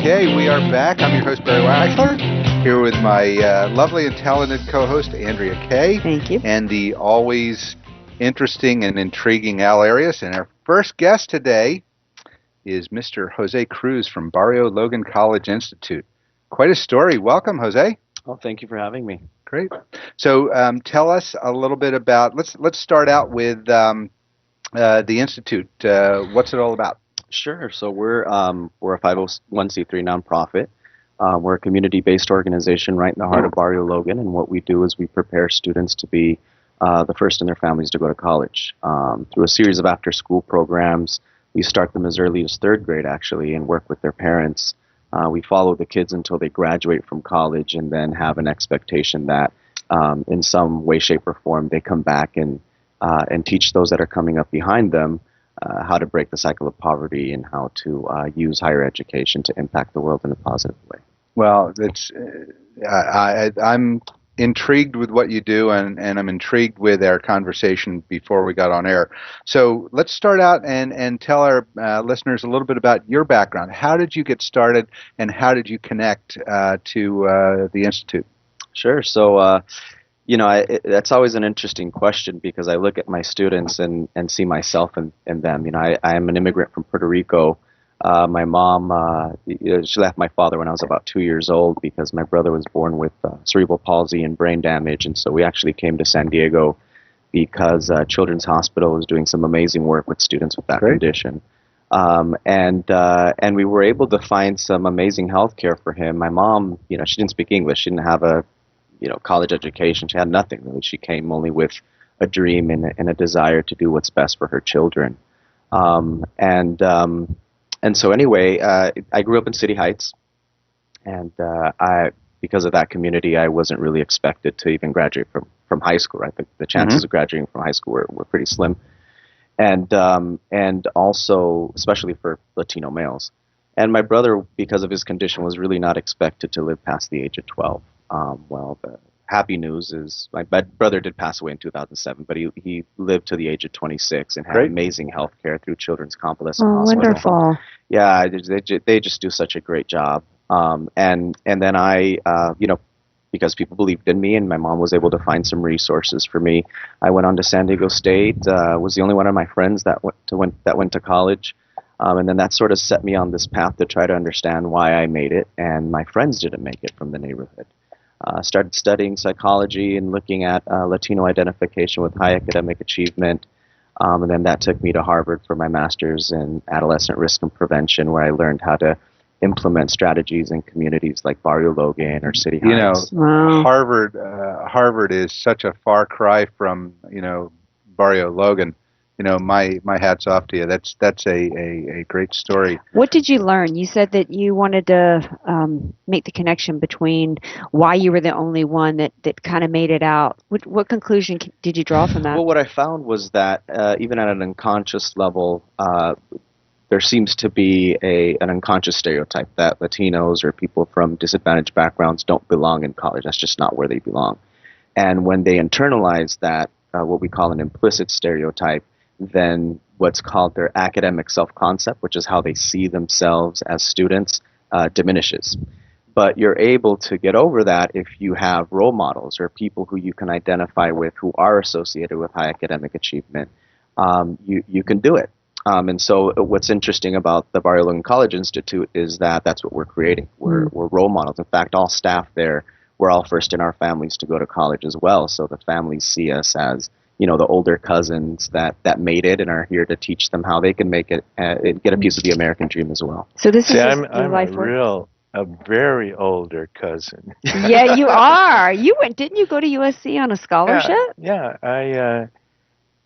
Okay, we are back. I'm your host, Barry Waxler, here with my lovely and talented co-host, Andrea Kay. Thank you. And the always interesting and intriguing Al Arias. And our first guest today is Mr. Jose Cruz from Barrio Logan College Institute. Quite a story. Welcome, Jose. Oh, thank you for having me. Great. So tell us a little bit about, let's start out with the Institute. What's it all about? Sure. So we're a 501c3 nonprofit. We're a community-based organization right in the heart of Barrio Logan, and what we do is we prepare students to be the first in their families to go to college. Through a series of after-school programs, we start them as early as third grade, actually, and work with their parents. We follow the kids until they graduate from college and then have an expectation that in some way, shape, or form they come back and teach those that are coming up behind them how to break the cycle of poverty and how to use higher education to impact the world in a positive way. Well, I'm intrigued with what you do, and I'm intrigued with our conversation before we got on air. So let's start out and tell our listeners a little bit about your background. How did you get started, and how did you connect to the Institute? Sure. So, that's always an interesting question because I look at my students and see myself in them. I am an immigrant from Puerto Rico. My mom, she left my father when I was about 2 years old because my brother was born with cerebral palsy and brain damage, and so we actually came to San Diego because Children's Hospital was doing some amazing work with students with that condition. And we were able to find some amazing health care for him. My mom, she didn't speak English. She didn't have a college education. She had nothing really. She came only with a dream and a desire to do what's best for her children. And so anyway, I grew up in City Heights, and because of that community, I wasn't really expected to even graduate from high school. Right? The chances of graduating from high school were pretty slim, and also especially for Latino males. And my brother, because of his condition, was really not expected to live past the age of 12. Well, the happy news is my brother did pass away in 2007, but he lived to the age of 26 and had amazing health care through Children's Convalescent Hospital. Wonderful. Yeah, they just do such a great job. And then I, because people believed in me and my mom was able to find some resources for me, I went on to San Diego State, was the only one of my friends that went to college. And then that sort of set me on this path to try to understand why I made it, and my friends didn't make it from the neighborhood. Started studying psychology and looking at Latino identification with high academic achievement. And then that took me to Harvard for my master's in adolescent risk and prevention, where I learned how to implement strategies in communities like Barrio Logan or City Heights. Harvard is such a far cry from, Barrio Logan. My hat's off to you. That's a great story. What did you learn? You said that you wanted to make the connection between why you were the only one that kind of made it out. What conclusion did you draw from that? Well, what I found was that even at an unconscious level, there seems to be an unconscious stereotype that Latinos or people from disadvantaged backgrounds don't belong in college. That's just not where they belong. And when they internalize that, what we call an implicit stereotype, then what's called their academic self-concept, which is how they see themselves as students, diminishes. But you're able to get over that if you have role models or people who you can identify with who are associated with high academic achievement. You can do it. And so what's interesting about the Barrio Logan College Institute is that that's what we're creating. We're role models. In fact, all staff there, we're all first in our families to go to college as well. So the families see us as the older cousins that made it and are here to teach them how they can make it and get a piece of the American dream as well. So this is I'm your life work? a very older cousin. Yeah, you are. Didn't you go to USC on a scholarship? Yeah.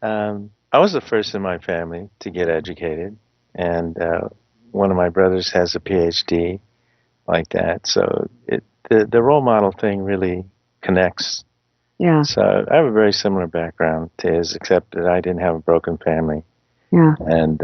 I was the first in my family to get educated, and one of my brothers has a PhD like that. So the role model thing really connects. Yeah. So I have a very similar background to his, except that I didn't have a broken family. Yeah. And,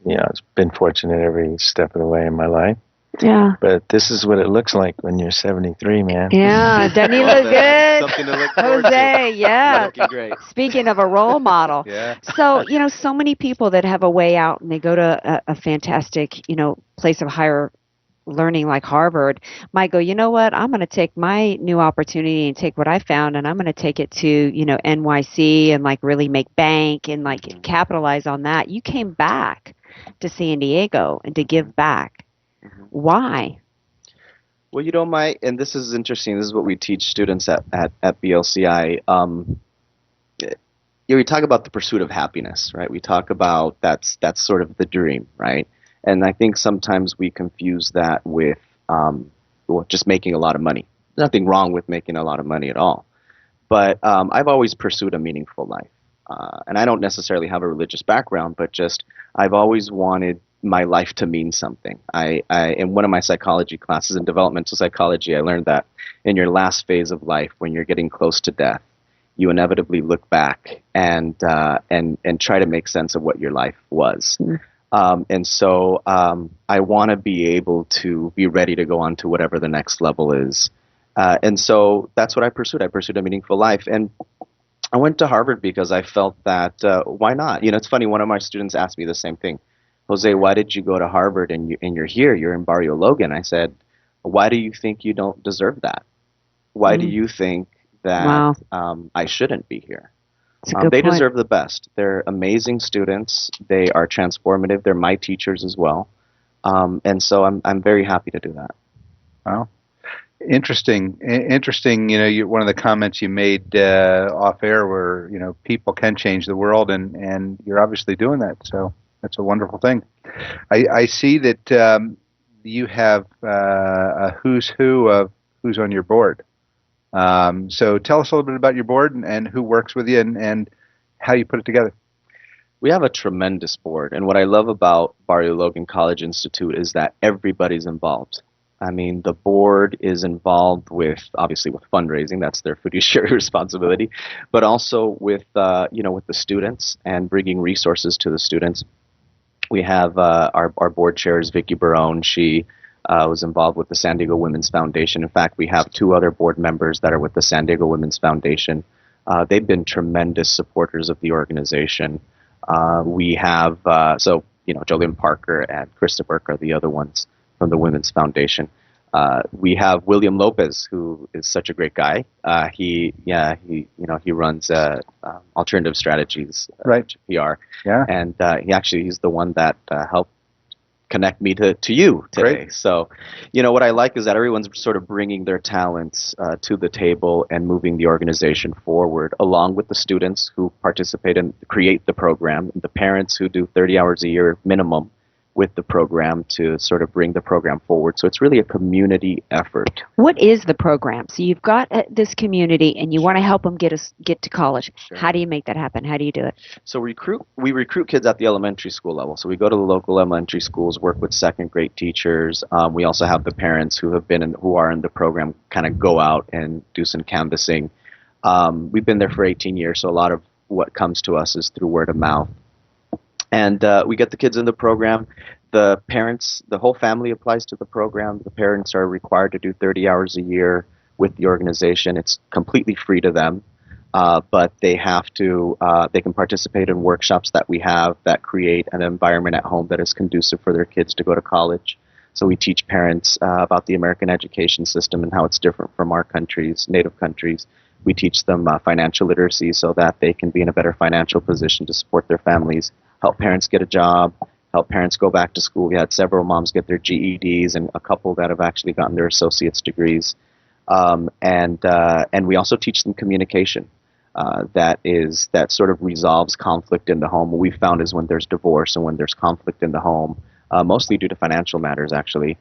it's been fortunate every step of the way in my life. Yeah. But this is what it looks like when you're 73, man. Yeah. Doesn't he look good? Something to look forward Jose, to. yeah. Looking great. Speaking of a role model. Yeah. So, so many people that have a way out and they go to a fantastic, place of higher learning like Harvard might go, you know what, I'm going to take my new opportunity and take what I found and I'm going to take it to, NYC and like really make bank and like capitalize on that. You came back to San Diego and to give back. Why? Well, and this is interesting. This is what we teach students at BLCI. We talk about the pursuit of happiness, right? We talk about that's sort of the dream, right? And I think sometimes we confuse that with just making a lot of money. There's nothing wrong with making a lot of money at all. But I've always pursued a meaningful life. And I don't necessarily have a religious background, but just I've always wanted my life to mean something. In one of my psychology classes in developmental psychology, I learned that in your last phase of life, when you're getting close to death, you inevitably look back and try to make sense of what your life was. And so I want to be able to be ready to go on to whatever the next level is. And so that's what I pursued. I pursued a meaningful life. And I went to Harvard because I felt that why not? It's funny, one of my students asked me the same thing. Jose, why did you go to Harvard and you're here? You're in Barrio Logan. I said, why do you think you don't deserve that? Why do you think that I shouldn't be here? They deserve the best. They're amazing students. They are transformative. They're my teachers as well. And so I'm very happy to do that. Wow. Interesting. One of the comments you made off air were, people can change the world, and you're obviously doing that. So that's a wonderful thing. I see that you have a who's who of who's on your board. So tell us a little bit about your board and who works with you and how you put it together. We have a tremendous board, and what I love about Barrio Logan College Institute is that everybody's involved. I mean, the board is involved obviously with fundraising. That's their fiduciary responsibility, but also with the students and bringing resources to the students. We have our board chair is Vicky Barone. She was involved with the San Diego Women's Foundation. In fact, we have 2 other board members that are with the San Diego Women's Foundation. They've been tremendous supporters of the organization. We have Jolynn Parker and Krista Burke are the other ones from the Women's Foundation. We have William Lopez, who is such a great guy. He runs alternative strategies, right? PR. Yeah. And he's the one that helped connect me to you today. Great. So, what I like is that everyone's sort of bringing their talents to the table and moving the organization forward, along with the students who participate and create the program, the parents who do 30 hours a year minimum with the program to sort of bring the program forward. So it's really a community effort. What is the program? So you've got this community and you want to help them get to college. Sure. How do you make that happen? How do you do it? So we recruit kids at the elementary school level. So we go to the local elementary schools, work with second grade teachers. We also have the parents who are in the program kind of go out and do some canvassing. We've been there for 18 years, so a lot of what comes to us is through word of mouth. And we get the kids in the program. The parents, the whole family applies to the program. The parents are required to do 30 hours a year with the organization. It's completely free to them, but they can participate in workshops that we have that create an environment at home that is conducive for their kids to go to college. So we teach parents about the American education system and how it's different from our countries, native countries. We teach them financial literacy so that they can be in a better financial position to support their families, help parents get a job, help parents go back to school. We had several moms get their GEDs and a couple that have actually gotten their associate's degrees. And we also teach them communication that sort of resolves conflict in the home. What we found is when there's divorce and when there's conflict in the home, mostly due to financial matters actually,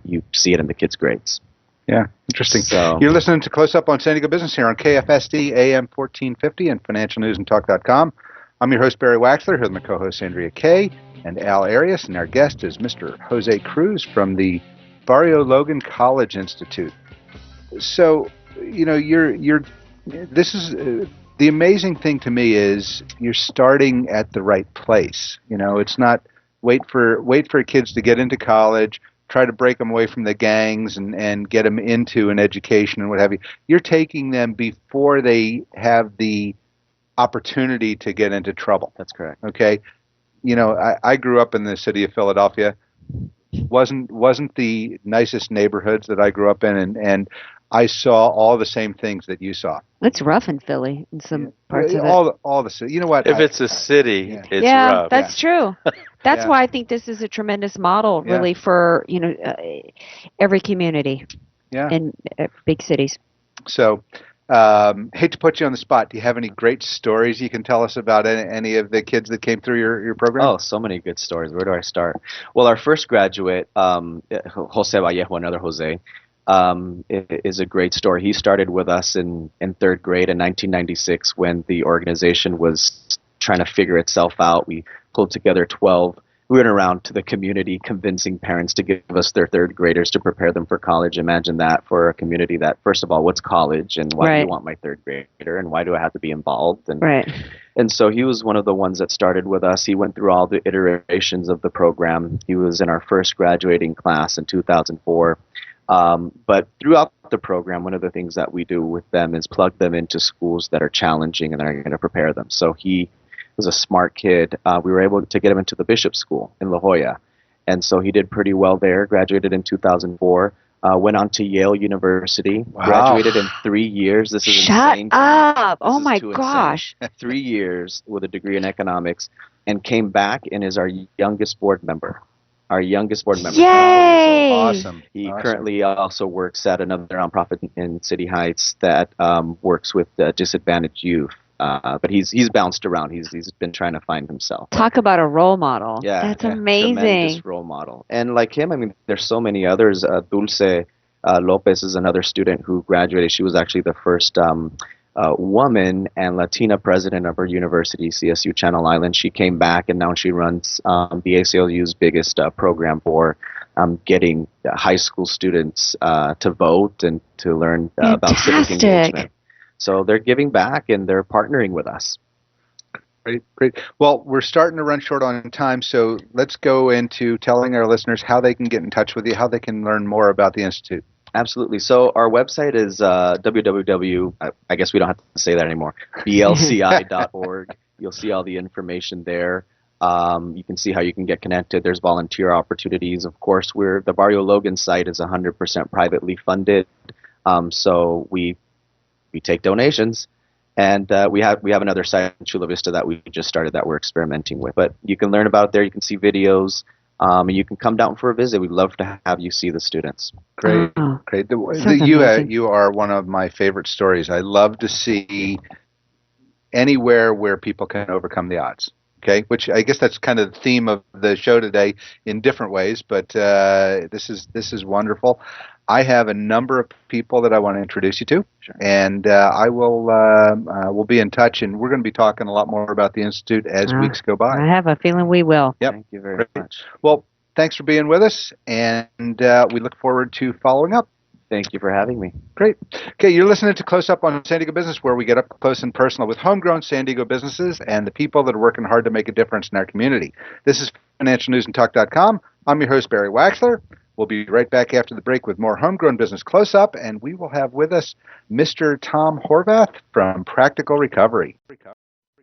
you see it in the kids' grades. Yeah, interesting. So, you're listening to Close Up on San Diego Business here on KFSD AM 1450 and financialnewsandtalk.com. I'm your host, Barry Waxler, here with my co-hosts Andrea Kay and Al Arias, and our guest is Mr. Jose Cruz from the Barrio Logan College Institute. So, this is the amazing thing to me is you're starting at the right place. It's not wait for kids to get into college, try to break them away from the gangs and get them into an education and what have you. You're taking them before they have the opportunity to get into trouble. That's correct. Okay. I grew up in the city of Philadelphia. wasn't the nicest neighborhoods that I grew up in, and I saw all the same things that you saw. It's rough in Philly in some parts of it. All the you know what? If it's a city, yeah. it's Yeah, rough. that's true. That's Yeah. why I think this is a tremendous model, really, for every community Yeah. in big cities. So, hate to put you on the spot. Do you have any great stories you can tell us about any of the kids that came through your program? Oh, so many good stories. Where do I start? Well, our first graduate, Jose Vallejo, another Jose, is a great story. He started with us in third grade in 1996 when the organization was trying to figure itself out. We pulled together 12. We went around to the community convincing parents to give us their third graders to prepare them for college. Imagine that for a community that, first of all, what's college and why do you want my third grader and why do I have to be involved? And so he was one of the ones that started with us. He went through all the iterations of the program. He was in our first graduating class in 2004. But throughout the program, one of the things that we do with them is plug them into schools that are challenging and that are going to prepare them. So he was a smart kid. We were able to get him into the Bishop School in La Jolla. And so he did pretty well there, graduated in 2004, went on to Yale University, graduated in 3 years. This is insane. Shut up. Oh, my gosh. 3 years with a degree in economics and came back and is our youngest board member. Our youngest board member. Yay! Awesome. He currently also works at another nonprofit in City Heights that works with disadvantaged youth. But he's bounced around. He's been trying to find himself. Talk about a role model. Yeah, that's amazing. Tremendous role model. And like him, I mean, there's so many others. Dulce Lopez is another student who graduated. She was actually the first woman and Latina president of her university, CSU Channel Island. She came back and now she runs the ACLU's biggest program for getting high school students to vote and to learn about civic engagement. So they're giving back and they're partnering with us. Great. Well, we're starting to run short on time, so let's go into telling our listeners how they can get in touch with you, how they can learn more about the Institute. Absolutely. So our website is www, I guess we don't have to say that anymore, blci.org. You'll see all the information there. You can see how you can get connected. There's volunteer opportunities. Of course, the Barrio Logan site is 100% privately funded, so we take donations. And we have another site in Chula Vista that we just started that we're experimenting with. But you can learn about it there. You can see videos. And you can come down for a visit. We'd love to have you see the students. Great. You are one of my favorite stories. I love to see anywhere where people can overcome the odds. Okay, which I guess that's kind of the theme of the show today in different ways. But this is wonderful. I have a number of people that I want to introduce you to, and I will we'll be in touch, and we're going to be talking a lot more about the Institute as weeks go by. I have a feeling we will. Yep. Thank you very much. Well, thanks for being with us, and we look forward to following up. Thank you for having me. Great. Okay, you're listening to Close Up on San Diego Business, where we get up close and personal with homegrown San Diego businesses and the people that are working hard to make a difference in our community. This is financialnewsandtalk.com. I'm your host, Barry Waxler. We'll be right back after the break with more Homegrown Business Close Up, and we will have with us Mr. Tom Horvath from Practical Recovery.